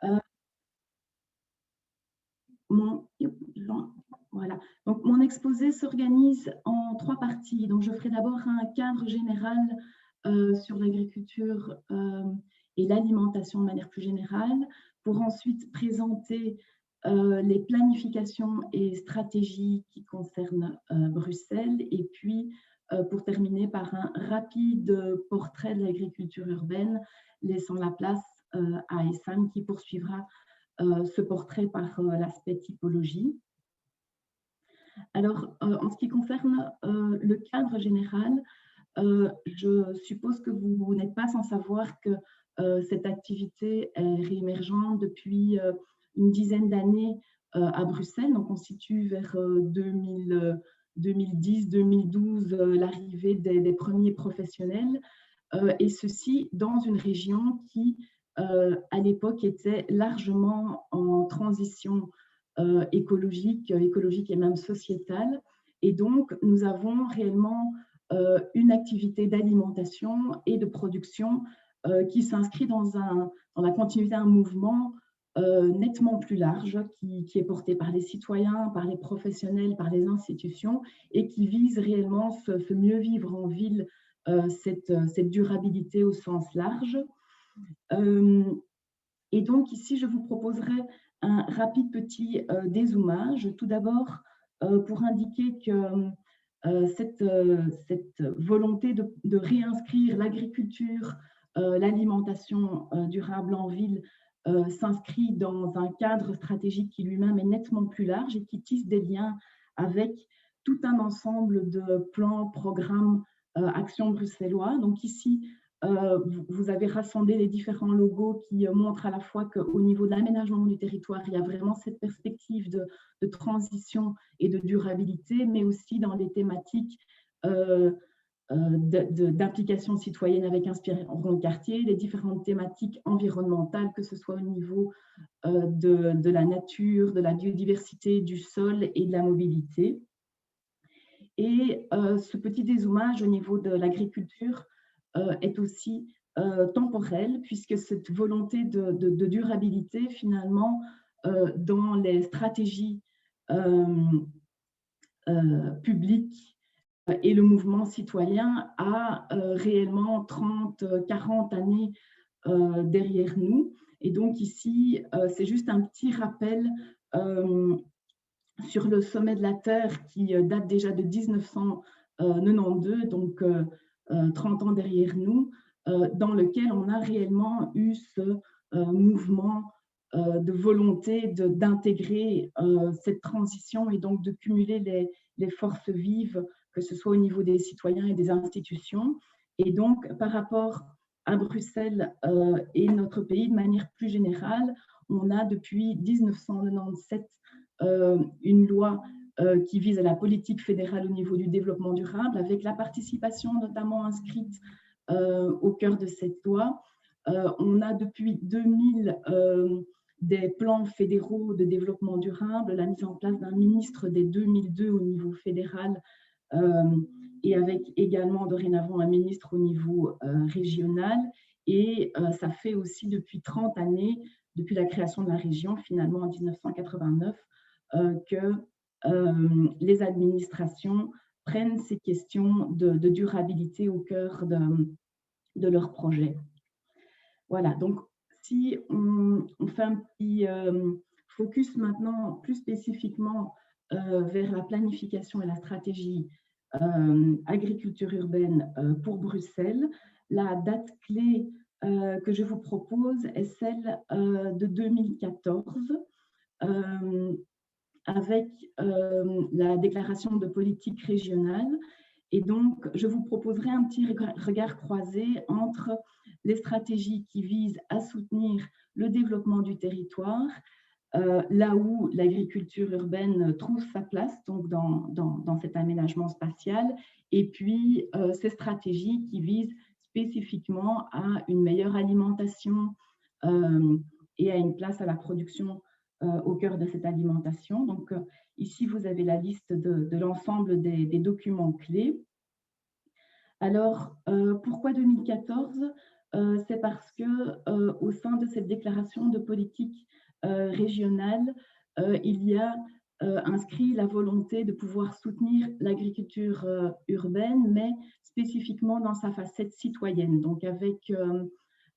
Euh, mon, voilà. Donc, mon exposé s'organise en trois parties. Donc, je ferai d'abord un cadre général sur l'agriculture et l'alimentation de manière plus générale, pour ensuite présenter les planifications et stratégies qui concernent Bruxelles, et puis pour terminer par un rapide portrait de l'agriculture urbaine, laissant la place à Essam qui poursuivra ce portrait par l'aspect typologie. Alors, en ce qui concerne le cadre général, je suppose que vous n'êtes pas sans savoir que cette activité est réémergente depuis une dizaine d'années à Bruxelles. Donc, on situe vers 2010-2012 l'arrivée des premiers professionnels, et ceci dans une région qui, à l'époque, était largement en transition écologique et même sociétale. Et donc, nous avons réellement une activité d'alimentation et de production qui s'inscrit dans la continuité d'un mouvement nettement plus large qui est porté par les citoyens, par les professionnels, par les institutions, et qui vise réellement ce mieux vivre en ville, cette durabilité au sens large. Et donc ici, je vous proposerai un rapide petit dézoomage. Tout d'abord, pour indiquer que cette volonté de réinscrire l'agriculture, l'alimentation durable en ville s'inscrit dans un cadre stratégique qui lui-même est nettement plus large et qui tisse des liens avec tout un ensemble de plans, programmes, actions bruxellois. Donc ici, vous avez rassemblé les différents logos qui montrent à la fois qu'au niveau de l'aménagement du territoire, il y a vraiment cette perspective de transition et de durabilité, mais aussi dans les thématiques d'implication citoyenne avec Inspirons le quartier, les différentes thématiques environnementales, que ce soit au niveau de la nature, de la biodiversité, du sol et de la mobilité. Et ce petit dézoomage au niveau de l'agriculture est aussi temporel, puisque cette volonté de durabilité, finalement, dans les stratégies publiques et le mouvement citoyen a réellement 30-40 années derrière nous. Et donc ici, c'est juste un petit rappel sur le sommet de la Terre qui date déjà de 1992, donc 30 ans derrière nous, dans lequel on a réellement eu ce mouvement de volonté d'intégrer cette transition et donc de cumuler les forces vives, que ce soit au niveau des citoyens et des institutions. Et donc, par rapport à Bruxelles et notre pays de manière plus générale, on a depuis 1997 une loi qui vise à la politique fédérale au niveau du développement durable, avec la participation notamment inscrite au cœur de cette loi. On a depuis 2000 des plans fédéraux de développement durable, la mise en place d'un ministre dès 2002 au niveau fédéral, et avec également dorénavant un ministre au niveau régional. Et ça fait aussi depuis 30 années, depuis la création de la région, finalement en 1989, que les administrations prennent ces questions de durabilité au cœur de leurs projets. Voilà, donc si on fait un petit focus maintenant plus spécifiquement vers la planification et la stratégie agriculture urbaine pour Bruxelles, la date clé que je vous propose est celle de 2014, avec la déclaration de politique régionale. Et donc, je vous proposerai un petit regard croisé entre les stratégies qui visent à soutenir le développement du territoire, là où l'agriculture urbaine trouve sa place, donc dans cet aménagement spatial, et puis ces stratégies qui visent spécifiquement à une meilleure alimentation et à une place à la production au cœur de cette alimentation. Donc ici, vous avez la liste de l'ensemble des documents clés. Alors, pourquoi 2014 ? c'est parce que au sein de cette déclaration de politique régionale, il y a inscrit la volonté de pouvoir soutenir l'agriculture urbaine, mais spécifiquement dans sa facette citoyenne, donc avec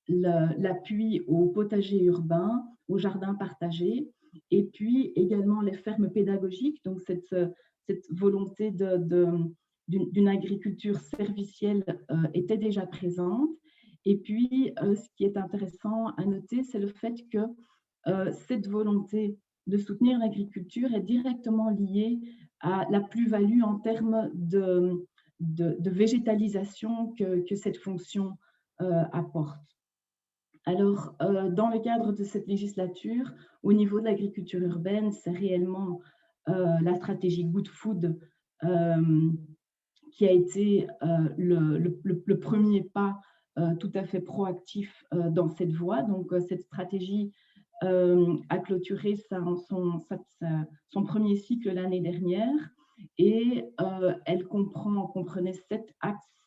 l'appui au potager urbain, au jardin partagé, et puis également les fermes pédagogiques, donc cette volonté d'une agriculture servicielle était déjà présente. Et puis, ce qui est intéressant à noter, c'est le fait que cette volonté de soutenir l'agriculture est directement liée à la plus-value en termes de végétalisation que cette fonction apporte. Alors, dans le cadre de cette législature, au niveau de l'agriculture urbaine, c'est réellement la stratégie Good Food qui a été le premier pas tout à fait proactif dans cette voie. Donc, cette stratégie a clôturé son premier cycle l'année dernière et elle comprenait 7 axes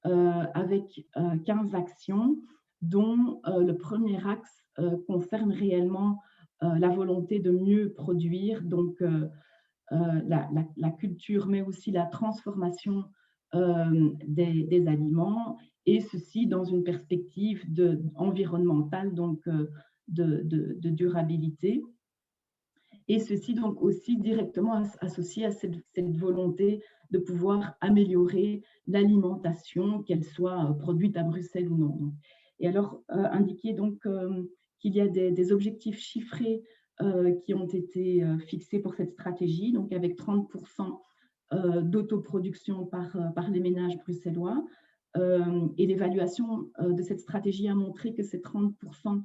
avec 15 actions, dont le premier axe concerne réellement la volonté de mieux produire, donc la culture, mais aussi la transformation des aliments, et ceci dans une perspective environnementale, donc de durabilité. Et ceci donc aussi directement associé à cette volonté de pouvoir améliorer l'alimentation, qu'elle soit produite à Bruxelles ou non. Et alors, indiquer donc qu'il y a des objectifs chiffrés qui ont été fixés pour cette stratégie, donc avec 30% d'autoproduction par les ménages bruxellois. Et l'évaluation de cette stratégie a montré que ces 30%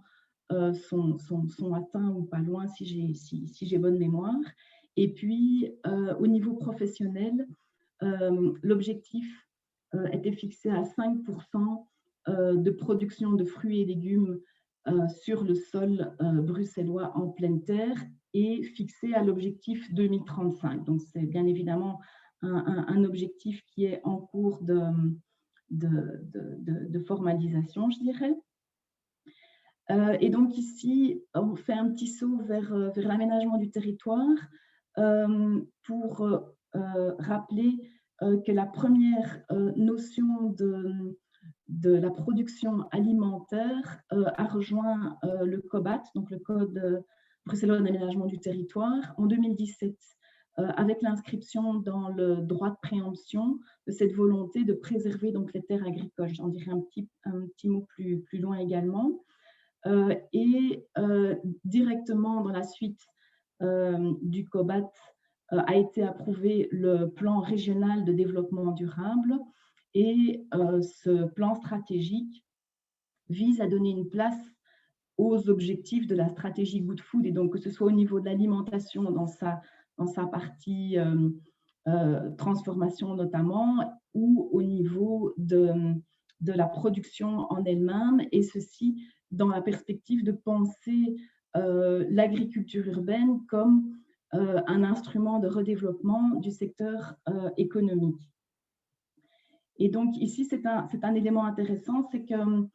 sont atteints ou pas loin si j'ai bonne mémoire. Et puis, au niveau professionnel, l'objectif était fixé à 5% de production de fruits et légumes sur le sol bruxellois en pleine terre et fixé à l'objectif 2035. Donc, c'est bien évidemment un objectif qui est en cours de formalisation, je dirais. Et donc ici, on fait un petit saut vers l'aménagement du territoire pour rappeler que la première notion de la production alimentaire a rejoint le COBAT, donc le Code bruxellois d'aménagement du territoire, en 2017, avec l'inscription dans le droit de préemption de cette volonté de préserver donc les terres agricoles. J'en dirai un petit mot plus loin également. Et directement dans la suite du COBAT a été approuvé le plan régional de développement durable, et ce plan stratégique vise à donner une place aux objectifs de la stratégie Good Food, et donc que ce soit au niveau de l'alimentation dans sa partie transformation notamment, ou au niveau de la production en elle-même, et ceci dans la perspective de penser l'agriculture urbaine comme un instrument de redéveloppement du secteur économique. Et donc ici, c'est un élément intéressant, c'est que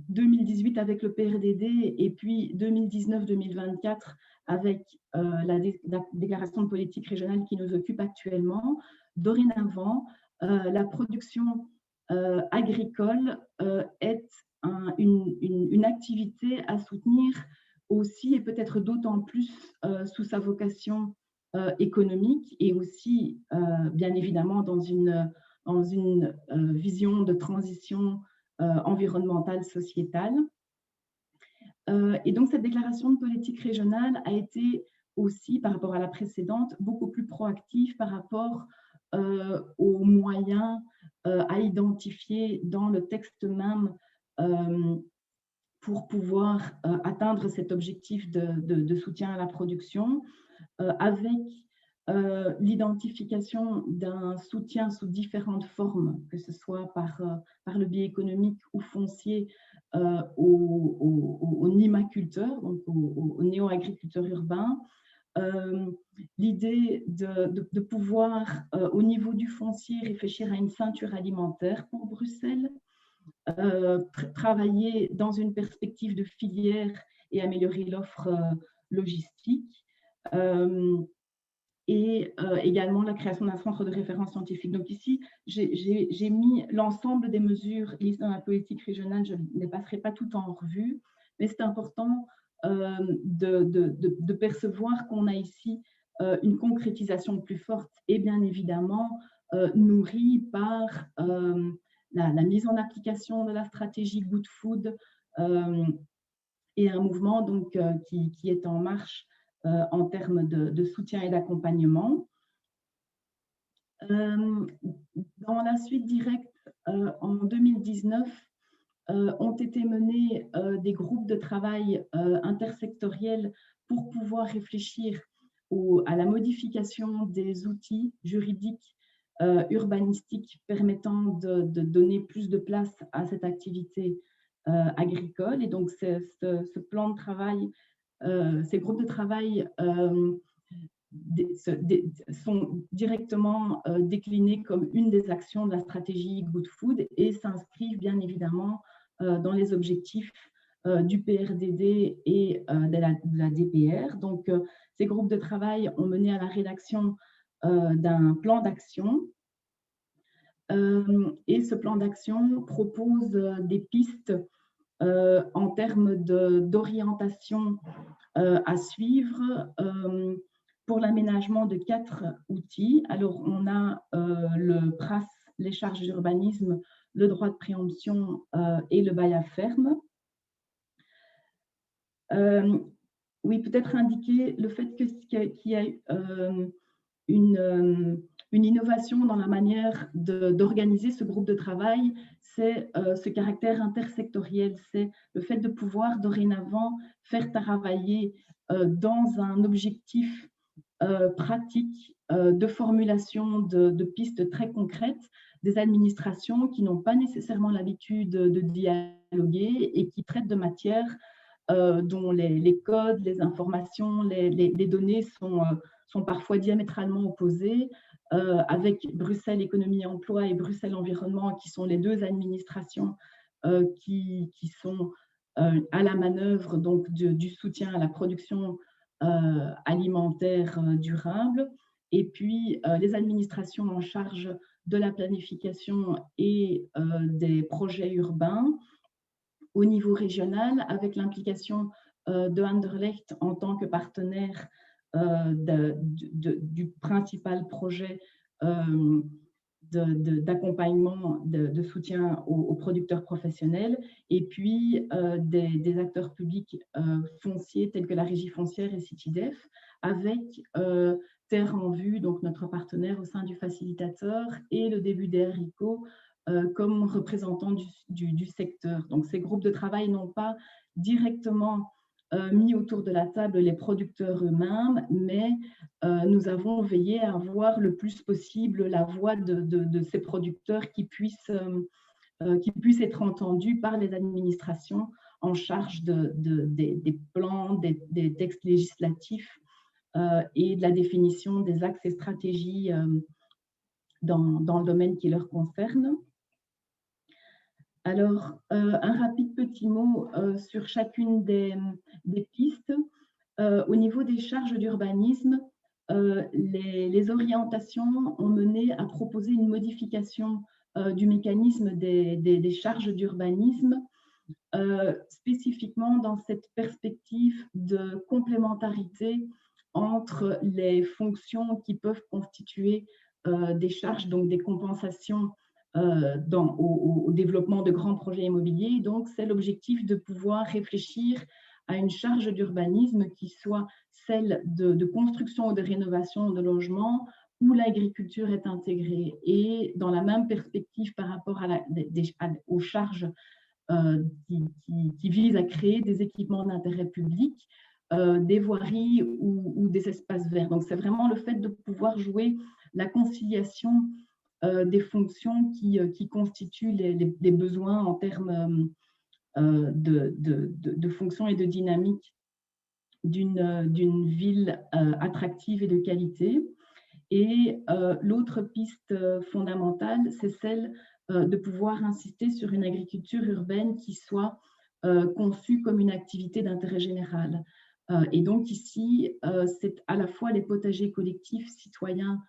2018 avec le PRDD et puis 2019-2024 avec la déclaration de politique régionale qui nous occupe actuellement, dorénavant, la production agricole est une activité à soutenir aussi, et peut-être d'autant plus sous sa vocation économique, et aussi bien évidemment dans une vision de transition environnementale, sociétale. Et donc cette déclaration de politique régionale a été aussi, par rapport à la précédente, beaucoup plus proactive par rapport aux moyens à identifier dans le texte même pour pouvoir atteindre cet objectif de soutien à la production, avec l'identification d'un soutien sous différentes formes, que ce soit par le biais économique ou foncier, aux nimaculteurs, donc aux néo-agriculteurs urbains. L'idée de pouvoir, au niveau du foncier, réfléchir à une ceinture alimentaire pour Bruxelles, travailler dans une perspective de filière et améliorer l'offre logistique. Et également la création d'un centre de référence scientifique. Donc ici, j'ai mis l'ensemble des mesures listes dans la politique régionale. Je ne les passerai pas tout en revue, mais c'est important de percevoir qu'on a ici une concrétisation plus forte et bien évidemment nourrie par la mise en application de la stratégie Good Food et un mouvement donc, qui est en marche en termes de soutien et d'accompagnement. Dans la suite directe, en 2019, ont été menés des groupes de travail intersectoriels pour pouvoir réfléchir à la modification des outils juridiques urbanistiques permettant de donner plus de place à cette activité agricole. Et donc, ce plan de travail, ces groupes de travail sont directement déclinés comme une des actions de la stratégie Good Food et s'inscrivent bien évidemment dans les objectifs du PRDD et de la DPR. Donc, ces groupes de travail ont mené à la rédaction d'un plan d'action. Et ce plan d'action propose des pistes en termes d'orientation à suivre pour l'aménagement de 4 outils. Alors, on a le PRAS, les charges d'urbanisme, le droit de préemption et le bail à ferme. Oui, peut-être indiquer le fait qu'il y a une innovation dans la manière d'organiser ce groupe de travail, c'est ce caractère intersectoriel, c'est le fait de pouvoir dorénavant faire travailler dans un objectif pratique de formulation de pistes très concrètes des administrations qui n'ont pas nécessairement l'habitude de dialoguer et qui traitent de matières dont les codes, les informations, les données sont parfois diamétralement opposées, avec Bruxelles Économie et Emploi et Bruxelles Environnement, qui sont les 2 administrations qui sont à la manœuvre donc, du soutien à la production alimentaire durable, et puis les administrations en charge de la planification et des projets urbains au niveau régional, avec l'implication de Anderlecht en tant que partenaire du principal projet d'accompagnement, de soutien aux producteurs professionnels, et puis des acteurs publics fonciers tels que la Régie foncière et Citidef, avec Terre en Vue, donc notre partenaire au sein du facilitateur, et le début des haricots comme représentants du secteur. Donc, ces groupes de travail n'ont pas directement mis autour de la table les producteurs eux-mêmes, mais nous avons veillé à avoir le plus possible la voix de ces producteurs qui puissent être entendus par les administrations en charge des plans, des textes législatifs et de la définition des axes et stratégies dans le domaine qui leur concerne. Alors, un rapide petit mot sur chacune des pistes. Au niveau des charges d'urbanisme, les orientations ont mené à proposer une modification du mécanisme des charges d'urbanisme, spécifiquement dans cette perspective de complémentarité entre les fonctions qui peuvent constituer des charges, donc des compensations au développement de grands projets immobiliers. Donc, c'est l'objectif de pouvoir réfléchir à une charge d'urbanisme qui soit celle de construction ou de rénovation de logements où l'agriculture est intégrée. Et dans la même perspective par rapport aux charges qui visent à créer des équipements d'intérêt public, des voiries ou des espaces verts. Donc, c'est vraiment le fait de pouvoir jouer la conciliation des fonctions qui constituent les besoins en termes de fonctions et de dynamique d'une ville attractive et de qualité. Et l'autre piste fondamentale, c'est celle de pouvoir insister sur une agriculture urbaine qui soit conçue comme une activité d'intérêt général. Et donc ici, c'est à la fois les potagers collectifs citoyens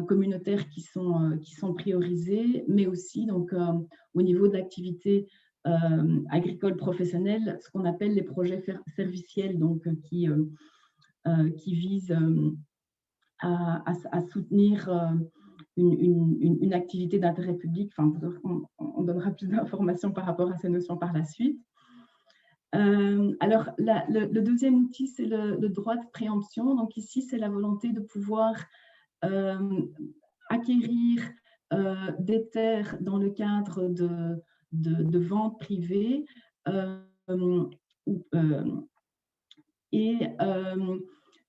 communautaires qui sont priorisés, mais aussi donc, au niveau de l'activité agricole professionnelle, ce qu'on appelle les projets serviciels, donc, qui visent à soutenir une activité d'intérêt public. Enfin, on donnera plus d'informations par rapport à ces notions par la suite. Alors, le deuxième outil, c'est le droit de préemption. Donc ici, c'est la volonté de pouvoir acquérir des terres dans le cadre de ventes privées et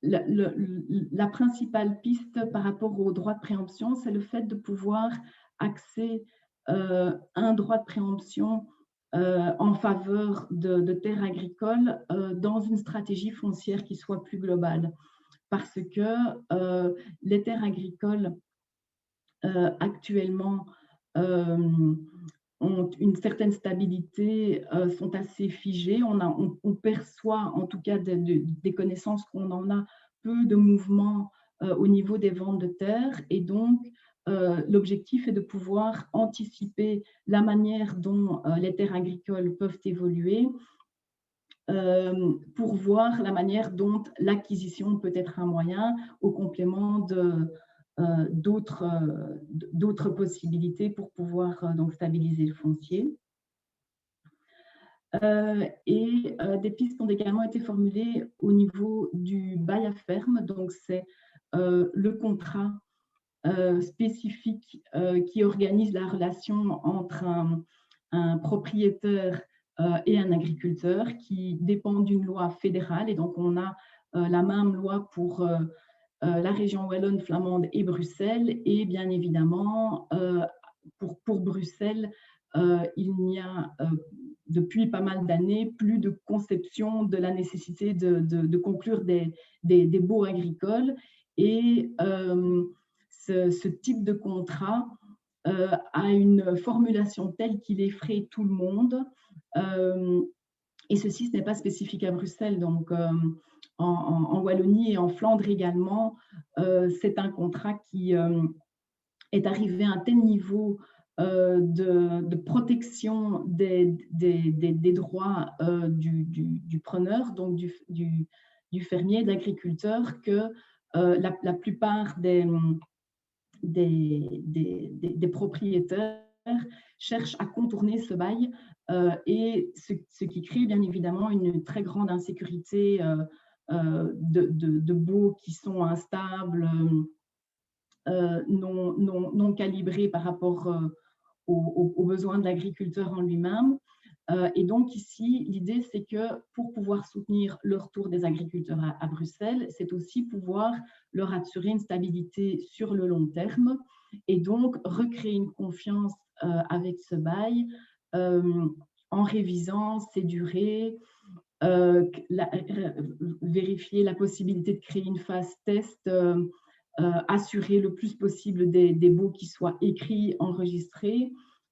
la principale piste par rapport au droit de préemption, c'est le fait de pouvoir axer un droit de préemption en faveur de terres agricoles dans une stratégie foncière qui soit plus globale. Parce que les terres agricoles actuellement ont une certaine stabilité, sont assez figées. On perçoit, en tout cas des connaissances qu'on en a, peu de mouvements au niveau des ventes de terres. Et donc, l'objectif est de pouvoir anticiper la manière dont les terres agricoles peuvent évoluer pour voir la manière dont l'acquisition peut être un moyen au complément d'autres possibilités pour pouvoir donc stabiliser le foncier. Des pistes ont également été formulées au niveau du bail à ferme, donc c'est le contrat spécifique qui organise la relation entre un propriétaire et un agriculteur qui dépend d'une loi fédérale. Et donc, on a la même loi pour la région wallonne, flamande et Bruxelles. Et bien évidemment, pour Bruxelles, il n'y a depuis pas mal d'années plus de conception de la nécessité de conclure des baux agricoles. Et ce type de contrat a une formulation telle qu'il effraie tout le monde. Et ceci, ce n'est pas spécifique à Bruxelles. Donc, en Wallonie et en Flandre également, c'est un contrat qui est arrivé à un tel niveau de protection des droits du preneur, donc du fermier, de l'agriculteur, que la plupart des propriétaires cherchent à contourner ce bail et ce qui crée bien évidemment une très grande insécurité de baux qui sont instables, non calibrés par rapport aux besoins de l'agriculteur en lui-même. Et donc ici, l'idée, c'est que pour pouvoir soutenir le retour des agriculteurs à Bruxelles, c'est aussi pouvoir leur assurer une stabilité sur le long terme et donc recréer une confiance avec ce bail en révisant ses durées, vérifier la possibilité de créer une phase test, assurer le plus possible des baux qui soient écrits, enregistrés.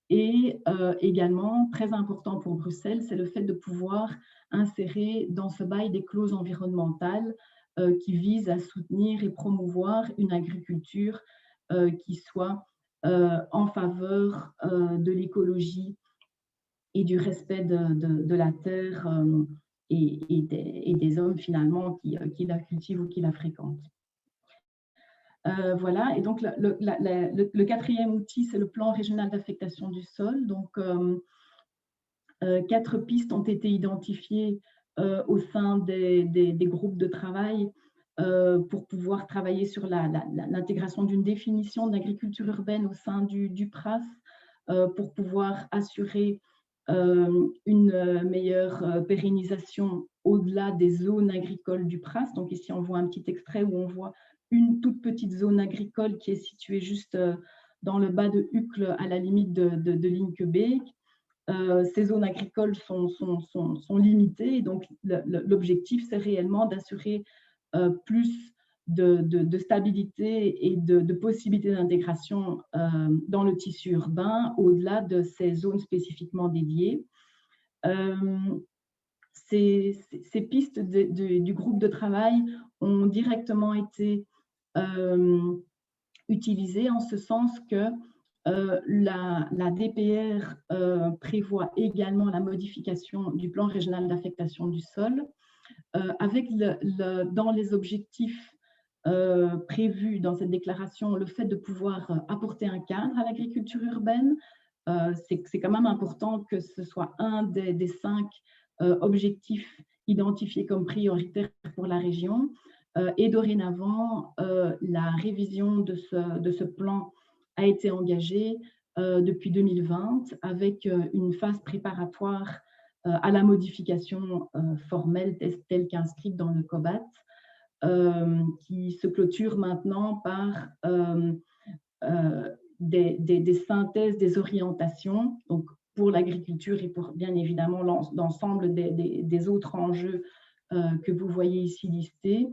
Et également, très important pour Bruxelles, c'est le fait de pouvoir insérer dans ce bail des clauses environnementales qui visent à soutenir et promouvoir une agriculture qui soit en faveur de l'écologie et du respect de la terre et des hommes finalement qui la cultivent ou qui la fréquentent. Voilà, et donc le quatrième outil, c'est le plan régional d'affectation du sol. Donc, 4 pistes ont été identifiées au sein des groupes de travail pour pouvoir travailler sur l'intégration d'une définition d'agriculture urbaine au sein du PRAS, pour pouvoir assurer une meilleure pérennisation au-delà des zones agricoles du PRAS. Donc ici, on voit un petit extrait où on voit une toute petite zone agricole qui est située juste dans le bas de Uccle, à la limite de Linkebeek. Ces zones agricoles sont limitées, et donc l'objectif, c'est réellement d'assurer plus de stabilité et de possibilités d'intégration dans le tissu urbain au-delà de ces zones spécifiquement dédiées. Ces pistes du groupe de travail ont directement été utilisées en ce sens que la DPR prévoit également la modification du plan régional d'affectation du sol avec dans les objectifs prévus dans cette déclaration le fait de pouvoir apporter un cadre à l'agriculture urbaine. C'est quand même important que ce soit un des 5 objectifs identifiés comme prioritaires pour la région. Et dorénavant, la révision de ce plan a été engagée depuis 2020 avec une phase préparatoire à la modification formelle telle qu'inscrite dans le COBAT, qui se clôture maintenant par des synthèses, des orientations, donc pour l'agriculture et pour bien évidemment l'ensemble des autres enjeux que vous voyez ici listés,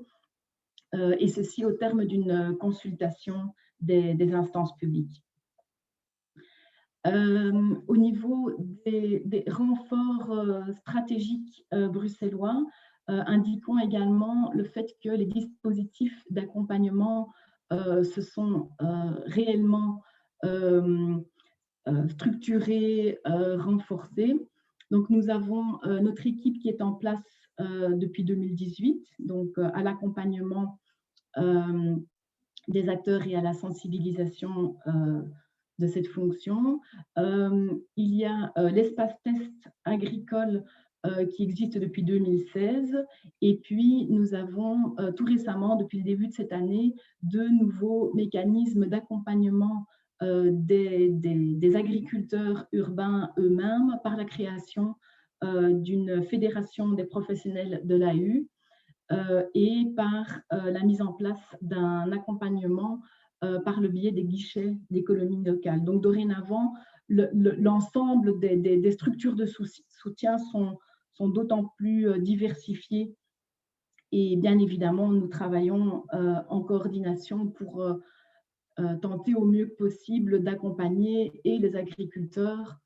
et ceci au terme d'une consultation des instances publiques. Au niveau des renforts stratégiques bruxellois, indiquons également le fait que les dispositifs d'accompagnement se sont réellement structurés, renforcés. Donc, nous avons notre équipe qui est en place depuis 2018, donc à l'accompagnement des acteurs et à la sensibilisation de cette fonction. Il y a l'espace test agricole qui existe depuis 2016 et puis nous avons tout récemment, depuis le début de cette année, 2 nouveaux mécanismes d'accompagnement des agriculteurs urbains eux-mêmes par la création d'une fédération des professionnels de l'AU et par la mise en place d'un accompagnement par le biais des guichets d'économie locale. Donc, dorénavant, l'ensemble des structures de soutien sont d'autant plus diversifiées et bien évidemment, nous travaillons en coordination pour tenter au mieux possible d'accompagner et les agriculteurs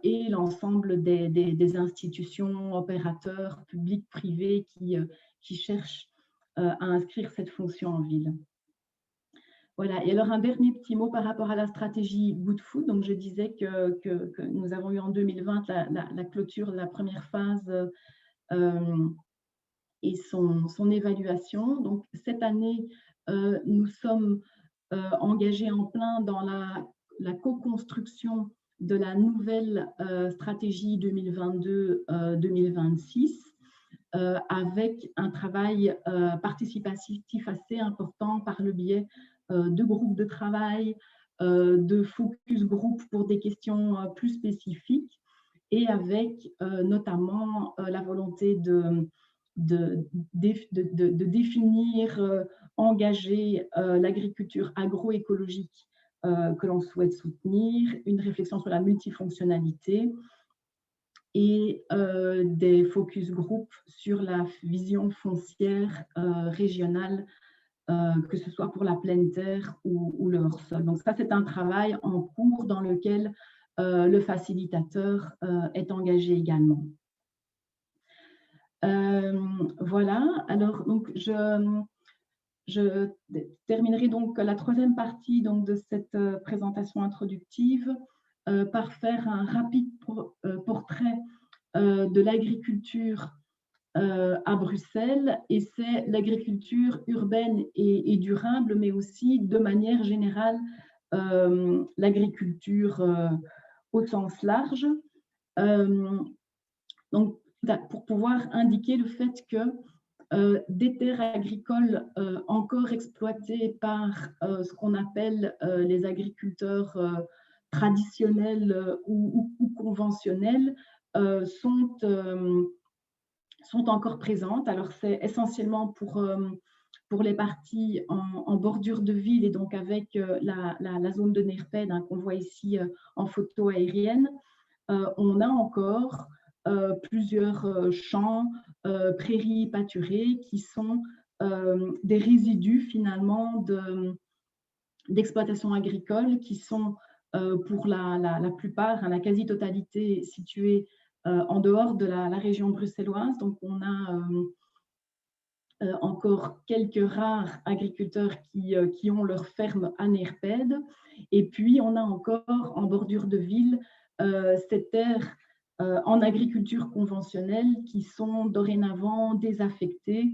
et l'ensemble des institutions, opérateurs publics, privés qui cherchent à inscrire cette fonction en ville. Voilà, et alors un dernier petit mot par rapport à la stratégie Good Food. Donc je disais que nous avons eu en 2020 la clôture de la première phase et son évaluation. Donc cette année, nous sommes engagés en plein dans la co-construction de la nouvelle stratégie 2022-2026 avec un travail participatif assez important par le biais de groupes de travail, de focus group pour des questions plus spécifiques et avec notamment la volonté de définir, engager l'agriculture agroécologique que l'on souhaite soutenir, une réflexion sur la multifonctionnalité et des focus group sur la vision foncière régionale, que ce soit pour la pleine terre ou le hors-sol. Donc ça, c'est un travail en cours dans lequel le facilitateur est engagé également. Voilà, alors donc je terminerai donc la troisième partie donc, de cette présentation introductive par faire un rapide portrait de l'agriculture à Bruxelles, et c'est l'agriculture urbaine et durable, mais aussi de manière générale l'agriculture au sens large. Donc, pour pouvoir indiquer le fait que des terres agricoles encore exploitées par ce qu'on appelle les agriculteurs traditionnels ou conventionnels sont encore présentes. Alors, c'est essentiellement pour les parties en bordure de ville et donc avec la zone de Nerped qu'on voit ici en photo aérienne. On a encore plusieurs champs, prairies pâturées qui sont des résidus finalement d'exploitation agricole qui sont pour la plupart, la quasi-totalité situés en dehors de la région bruxelloise. Donc, on a encore quelques rares agriculteurs qui ont leur ferme à Neerpede. Et puis, on a encore en bordure de ville ces terres en agriculture conventionnelle qui sont dorénavant désaffectées,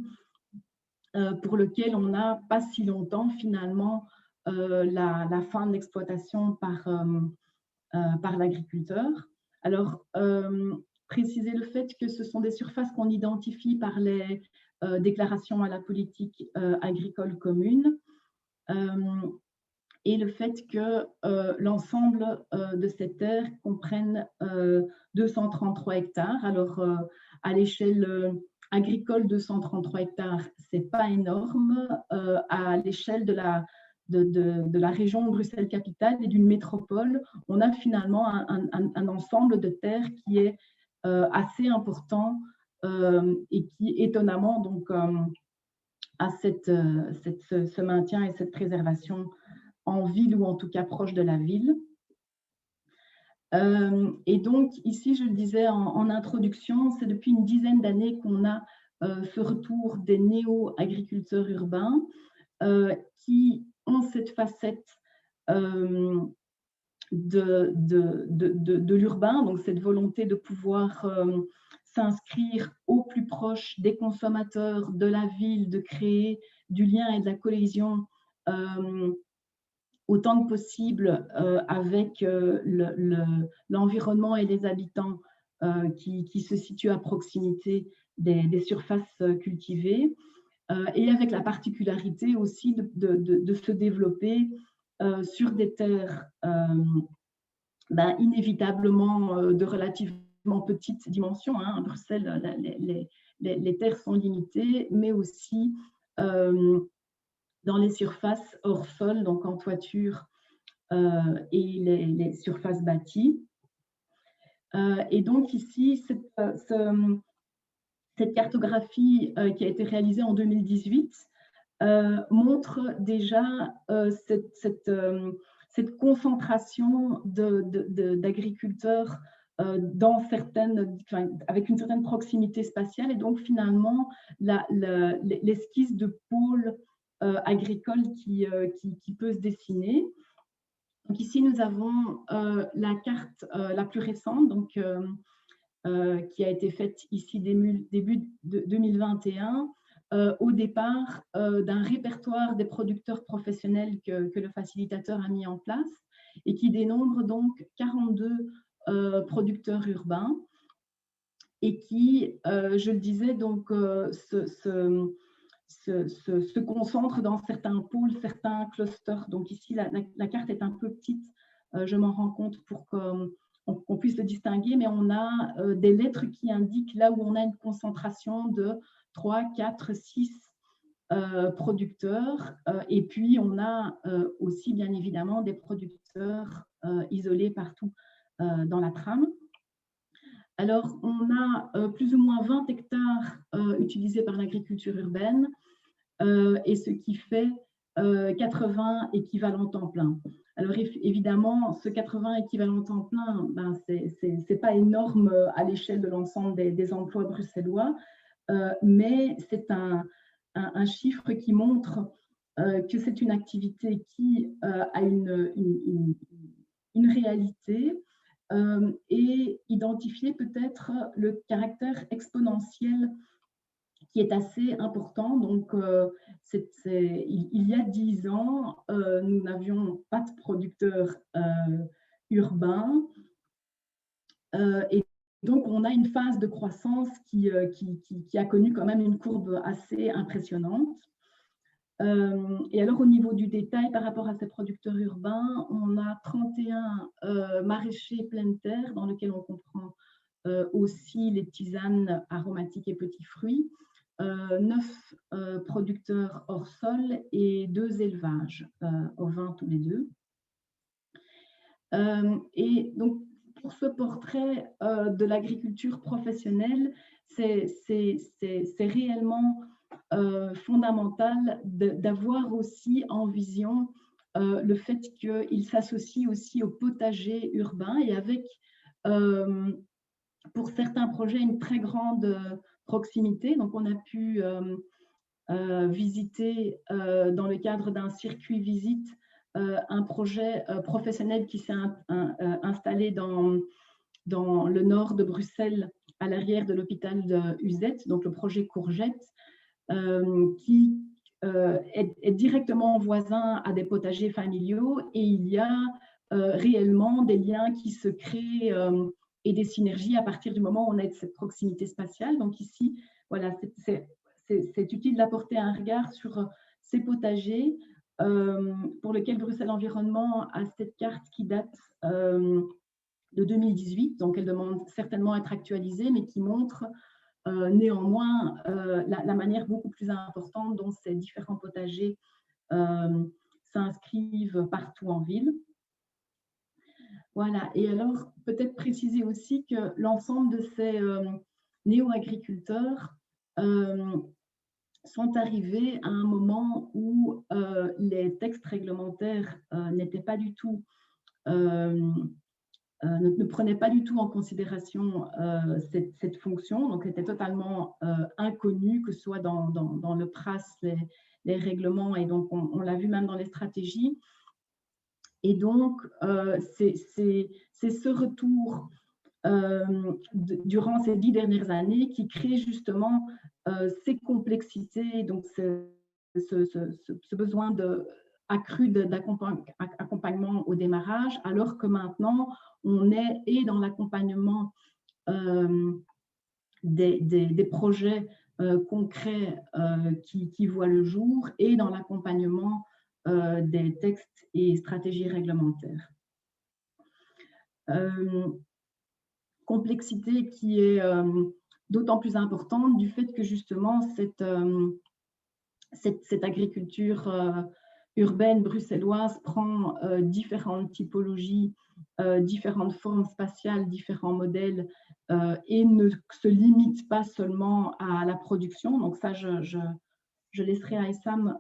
pour lesquelles on n'a pas si longtemps finalement la fin de l'exploitation par l'agriculteur. Alors, préciser le fait que ce sont des surfaces qu'on identifie par les déclarations à la politique agricole commune, et le fait que l'ensemble de ces terres comprennent 233 hectares. Alors, à l'échelle agricole, 233 hectares, ce n'est pas énorme. À l'échelle de la région Bruxelles-Capitale et d'une métropole, on a finalement un ensemble de terres qui est assez important et qui, étonnamment, donc, a ce maintien et cette préservation en ville ou en tout cas proche de la ville. Et donc, ici, je le disais en introduction, c'est depuis une dizaine d'années qu'on a ce retour des néo-agriculteurs urbains qui ont cette facette de l'urbain, donc cette volonté de pouvoir s'inscrire au plus proche des consommateurs, de la ville, de créer du lien et de la cohésion autant que possible avec l'environnement et les habitants qui se situent à proximité des surfaces cultivées, et avec la particularité aussi de se développer sur des terres inévitablement de relativement petite dimension. À Bruxelles, les terres sont limitées, mais aussi dans les surfaces hors sol, donc en toiture et les surfaces bâties. Et donc ici, cette cartographie qui a été réalisée en 2018 montre déjà cette concentration d'agriculteurs avec une certaine proximité spatiale, et donc finalement l'esquisse de pôle agricole qui peut se dessiner. Donc ici, nous avons la carte la plus récente, donc, qui a été faite ici début de 2021, au départ d'un répertoire des producteurs professionnels que le facilitateur a mis en place et qui dénombre donc 42 producteurs urbains et qui, je le disais, donc, se concentre dans certains pôles, certains clusters. Donc ici, la carte est un peu petite, je m'en rends compte pour qu'on puisse le distinguer, mais on a des lettres qui indiquent là où on a une concentration de 3, 4, 6 producteurs. Et puis, on a aussi, bien évidemment, des producteurs isolés partout dans la trame. Alors, on a plus ou moins 20 hectares utilisés par l'agriculture urbaine, et ce qui fait 80 équivalents temps plein. Alors évidemment, ce 80 équivalents temps plein, ce n'est pas énorme à l'échelle de l'ensemble des emplois bruxellois, mais c'est un chiffre qui montre que c'est une activité qui a une réalité, et identifier peut-être le caractère exponentiel qui est assez important. Donc, il y a 10 ans, nous n'avions pas de producteurs urbains. Et donc, on a une phase de croissance qui a connu quand même une courbe assez impressionnante. Et alors, au niveau du détail, par rapport à ces producteurs urbains, on a 31 maraîchers pleine terre, dans lesquels on comprend aussi les tisanes aromatiques et petits fruits, 9 producteurs hors sol et 2 élevages ovins tous les deux. Et donc, pour ce portrait de l'agriculture professionnelle, c'est réellement fondamental d'avoir aussi en vision le fait qu'il s'associe aussi au potager urbain et avec, pour certains projets, une très grande proximité. Donc, on a pu visiter dans le cadre d'un circuit visite un projet professionnel qui s'est installé dans le nord de Bruxelles, à l'arrière de l'hôpital de Uzet, donc le projet Courgette, qui est directement voisin à des potagers familiaux, et il y a réellement des liens qui se créent et des synergies à partir du moment où on a cette proximité spatiale. Donc ici, voilà, c'est utile d'apporter un regard sur ces potagers pour lesquels Bruxelles Environnement a cette carte qui date de 2018, donc elle demande certainement à être actualisée, mais qui montre néanmoins la manière beaucoup plus importante dont ces différents potagers s'inscrivent partout en ville. Voilà, et alors peut-être préciser aussi que l'ensemble de ces néo-agriculteurs sont arrivés à un moment où les textes réglementaires n'étaient pas du tout ne prenait pas du tout en considération cette fonction, donc était totalement inconnue, que ce soit dans le PRAS, les règlements, et donc on l'a vu même dans les stratégies. Et donc, c'est ce retour durant ces 10 dernières années qui crée justement ces complexités, donc ce besoin accru d'accompagnement au démarrage, alors que maintenant, on est dans l'accompagnement des projets concrets qui voient le jour, et dans l'accompagnement des textes et stratégies réglementaires. Complexité qui est d'autant plus importante du fait que justement cette agriculture urbaine bruxelloise prend différentes typologies, différentes formes spatiales, différents modèles, et ne se limite pas seulement à la production. Donc ça, je laisserai Aïssam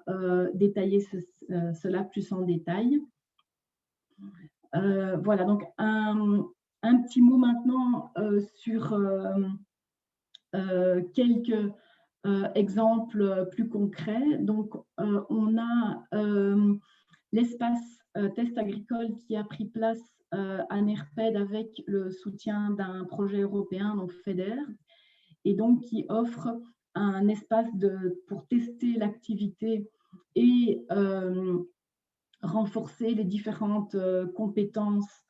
détailler cela plus en détail. Voilà, donc un petit mot maintenant sur quelques exemples plus concrets. Donc, on a l'espace test agricole qui a pris place à NERPED avec le soutien d'un projet européen, donc FEDER, et donc qui offre un espace pour tester l'activité et renforcer les différentes compétences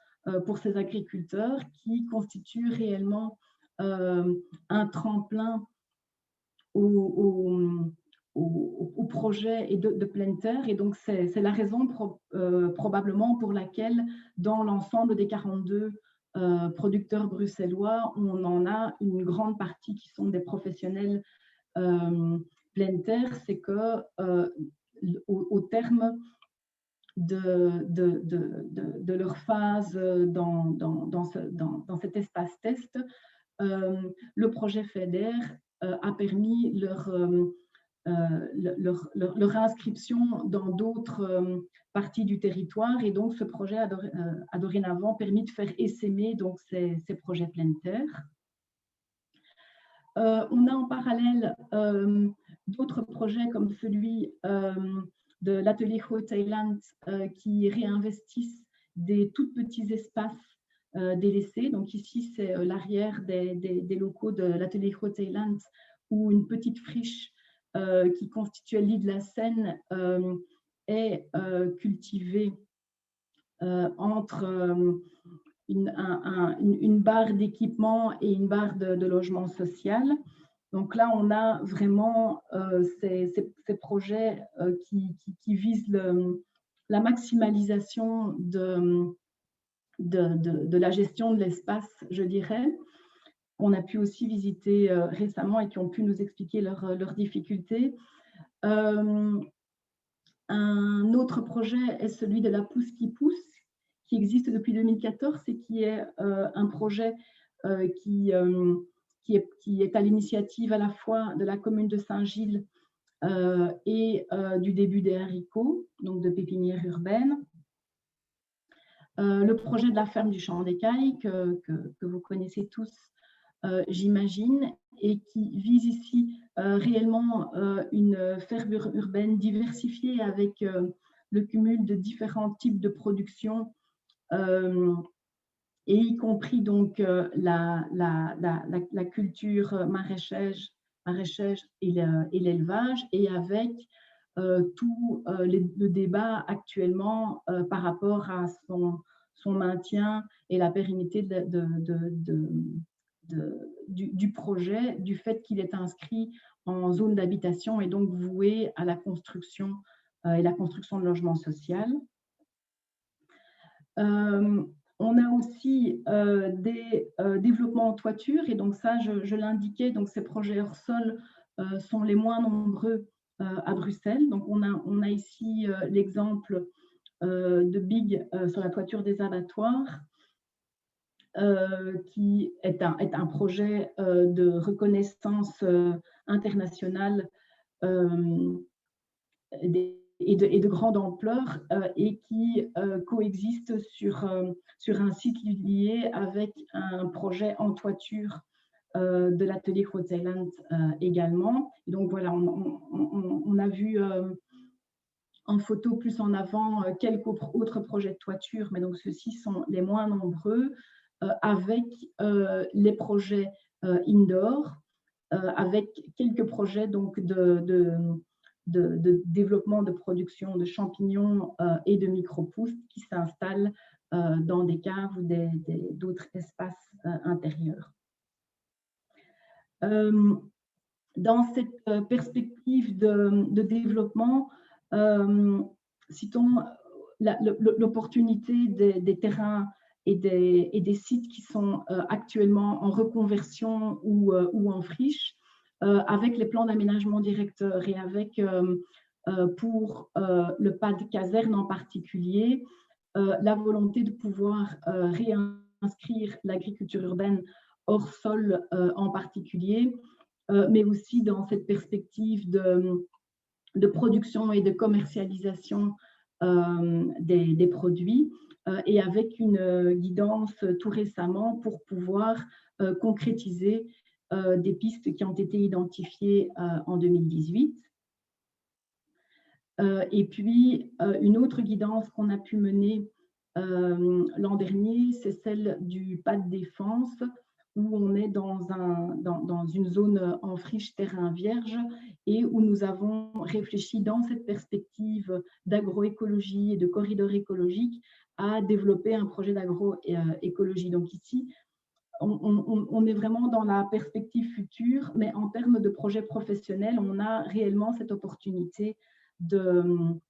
pour ces agriculteurs, qui constituent réellement un tremplin au projet et de pleine terre. Et donc, c'est la raison probablement pour laquelle, dans l'ensemble des 42 producteurs bruxellois, on en a une grande partie qui sont des professionnels pleine terre. C'est que au terme de leur phase dans cet espace test, le projet FEDER a permis leur inscription dans d'autres parties du territoire, et donc ce projet a dorénavant permis de faire essaimer donc ces projets pleine terre. On a en parallèle d'autres projets comme celui de l'atelier Groot-Eiland qui réinvestissent des tout petits espaces délaissés. Donc ici, c'est l'arrière des locaux de l'atelier Groot-Eiland, où une petite friche qui constitue le lit de la Seine est cultivée entre une barre d'équipement et une barre de logement social. Donc là, on a vraiment ces projets qui visent la maximalisation de la gestion de l'espace, je dirais. On a pu aussi visiter récemment et qui ont pu nous expliquer leurs difficultés. Un autre projet est celui de la Pousse qui pousse, qui existe depuis 2014 et qui est un projet qui est à l'initiative à la fois de la commune de Saint-Gilles et du début des haricots, donc de pépinières urbaines. Le projet de la ferme du Champ d'Écailles, que vous connaissez tous, j'imagine, et qui vise ici réellement une ferme urbaine diversifiée avec le cumul de différents types de production, et y compris donc la culture maraîchage et l'élevage, et avec tout le débat actuellement par rapport à son maintien et la pérennité du projet, du fait qu'il est inscrit en zone d'habitation et donc voué à la construction et la construction de logements sociaux. On a aussi des développements en toiture, et donc ça, je l'indiquais, donc ces projets hors sol sont les moins nombreux à Bruxelles. Donc on a ici l'exemple de Big sur la toiture des abattoirs, qui est un projet de reconnaissance internationale et de grande ampleur, et qui coexiste sur un site lié avec un projet en toiture de l'atelier Rhode Island également. Et donc voilà, on a vu en photo plus en avant quelques autres projets de toiture, mais donc ceux-ci sont les moins nombreux, avec les projets indoor, avec quelques projets donc de développement de production de champignons et de micro-pousses qui s'installent dans des caves ou d'autres espaces intérieurs. Dans cette perspective de développement, citons l'opportunité des terrains et des sites qui sont actuellement en reconversion ou en friche, avec les plans d'aménagement directeur et avec, pour le PAD caserne en particulier, la volonté de pouvoir réinscrire l'agriculture urbaine hors sol en particulier, mais aussi dans cette perspective de production et de commercialisation des produits, et avec une guidance tout récemment pour pouvoir concrétiser des pistes qui ont été identifiées en 2018. Et puis, une autre guidance qu'on a pu mener l'an dernier, c'est celle du PAD défense, où on est dans une zone en friche terrain vierge et où nous avons réfléchi dans cette perspective d'agroécologie et de corridor écologique à développer un projet d'agroécologie. Donc ici, on est vraiment dans la perspective future, mais en termes de projet professionnel, on a réellement cette opportunité de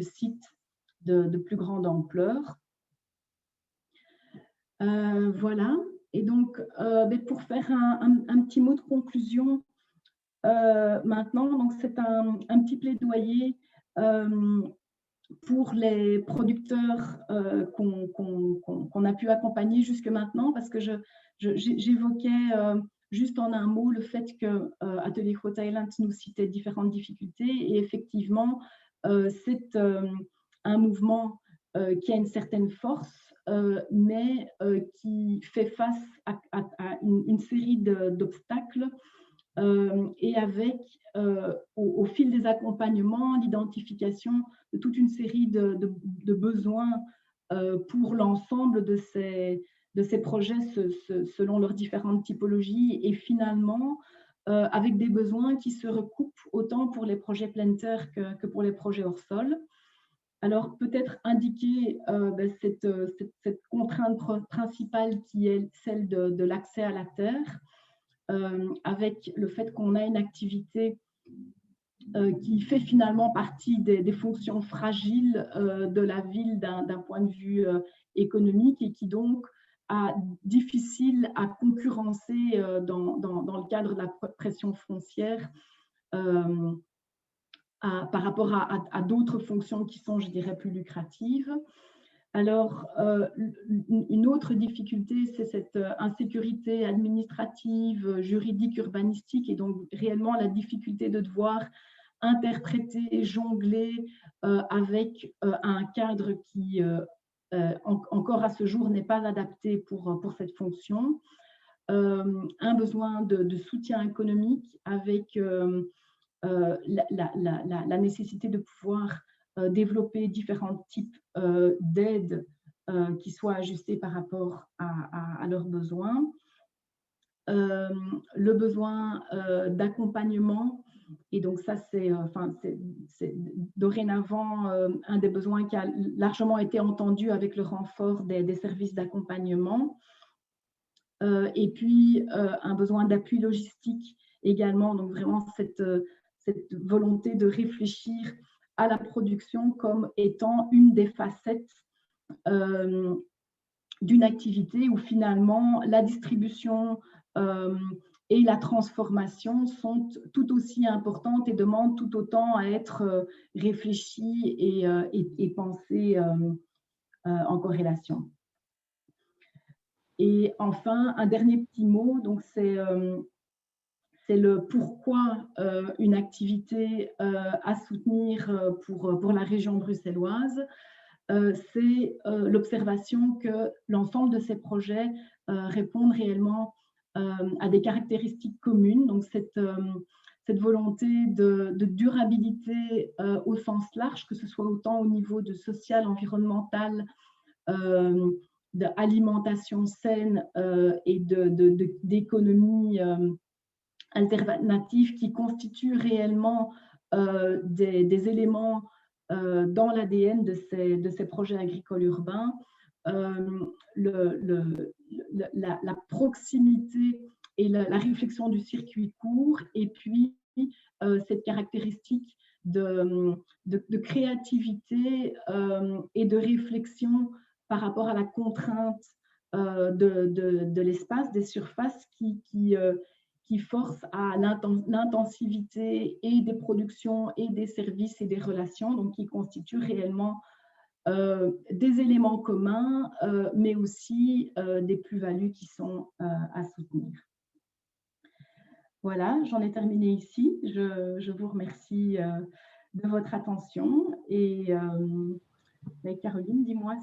sites de plus grande ampleur. Voilà. Et donc, pour faire un petit mot de conclusion maintenant, donc c'est un petit plaidoyer pour les producteurs qu'on a pu accompagner jusque maintenant, parce que j'évoquais juste en un mot le fait que Atelier Rhode Island nous citait différentes difficultés, et effectivement, c'est un mouvement qui a une certaine force, mais qui fait face à une série d'obstacles, et avec, au fil des accompagnements, l'identification de toute une série de besoins pour l'ensemble de ces projets selon leurs différentes typologies, et finalement avec des besoins qui se recoupent autant pour les projets plein terre que pour les projets hors sol. Alors peut-être indiquer cette contrainte principale qui est celle de l'accès à la terre, avec le fait qu'on a une activité qui fait finalement partie des fonctions fragiles de la ville d'un point de vue économique, et qui donc est difficile à concurrencer dans le cadre de la pression foncière par rapport à d'autres fonctions qui sont, je dirais, plus lucratives. Alors, une autre difficulté, c'est cette insécurité administrative, juridique, urbanistique, et donc réellement la difficulté de devoir interpréter, jongler avec un cadre qui, encore à ce jour, n'est pas adapté pour cette fonction. Un besoin de soutien économique avec la nécessité de pouvoir développer différents types d'aides qui soient ajustées par rapport à leurs besoins. Le besoin d'accompagnement, et donc ça c'est dorénavant un des besoins qui a largement été entendu avec le renfort des services d'accompagnement. Et puis un besoin d'appui logistique également, donc vraiment cette volonté de réfléchir à la production comme étant une des facettes d'une activité où finalement la distribution et la transformation sont tout aussi importantes et demandent tout autant à être réfléchies et pensées en corrélation. Et enfin, un dernier petit mot, donc c'est le pourquoi une activité à soutenir pour la région bruxelloise. C'est l'observation que l'ensemble de ces projets répondent réellement à des caractéristiques communes, donc cette volonté de durabilité au sens large, que ce soit autant au niveau de social, environnemental, d'alimentation saine et d'économie alternative qui constituent réellement des éléments dans l'ADN de ces projets agricoles urbains. La proximité et la réflexion du circuit court, et puis cette caractéristique de créativité et de réflexion par rapport à la contrainte de l'espace, des surfaces qui force à l'intensivité et des productions et des services et des relations, donc qui constituent réellement des éléments communs, mais aussi des plus-values qui sont à soutenir. Voilà, j'en ai terminé ici. Je vous remercie de votre attention et Caroline, dis-moi